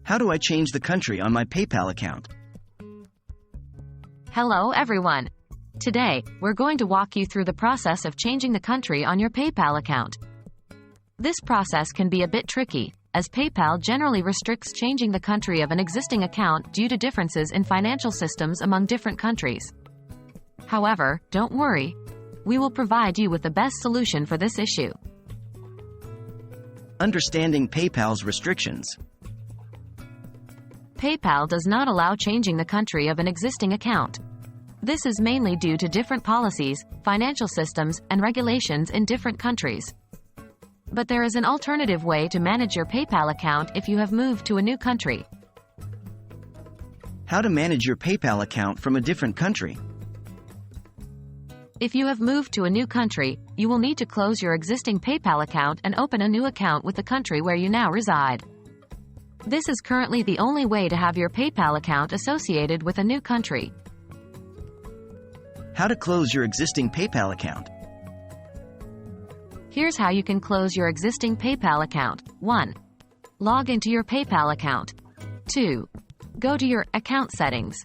How do I change the country on my PayPal account? Hello everyone. Today, we're going to walk you through the process of changing the country on your PayPal account. This process can be a bit tricky, as PayPal generally restricts changing the country of an existing account due to differences in financial systems among different countries. However, don't worry. We will provide you with the best solution for this issue. Understanding PayPal's restrictions. PayPal does not allow changing the country of an existing account. This is mainly due to different policies, financial systems, and regulations in different countries. But there is an alternative way to manage your PayPal account if you have moved to a new country. How to manage your PayPal account from a different country. If you have moved to a new country, you will need to close your existing PayPal account and open a new account with the country where you now reside. This is currently the only way to have your PayPal account associated with a new country. How to close your existing PayPal account. Here's how you can close your existing PayPal account. 1. Log into your PayPal account. 2. Go to your account settings.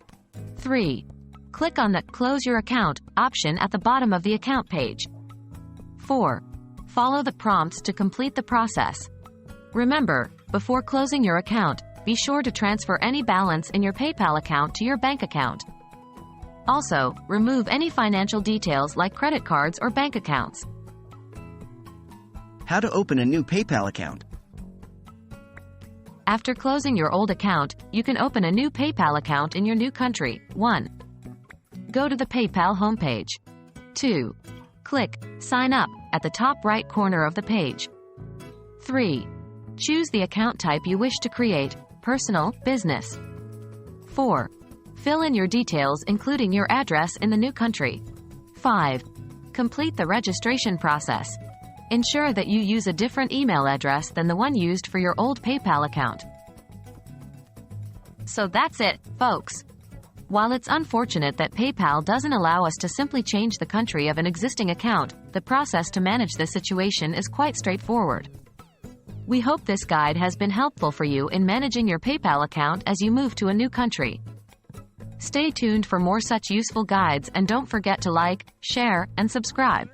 3. Click on the Close Your Account option at the bottom of the account page. 4. Follow the prompts to complete the process. Remember, before closing your account, be sure to transfer any balance in your PayPal account to your bank account. Also, remove any financial details like credit cards or bank accounts. How to open a new PayPal account. After closing your old account, you can open a new PayPal account in your new country. 1. Go to the PayPal homepage. 2. Click Sign Up at the top right corner of the page. 3. Choose the account type you wish to create, personal, business. 4. Fill in your details including your address in the new country. 5. Complete the registration process. Ensure that you use a different email address than the one used for your old PayPal account. So that's it, folks. While it's unfortunate that PayPal doesn't allow us to simply change the country of an existing account, the process to manage this situation is quite straightforward. We hope this guide has been helpful for you in managing your PayPal account as you move to a new country. Stay tuned for more such useful guides and don't forget to like, share, and subscribe.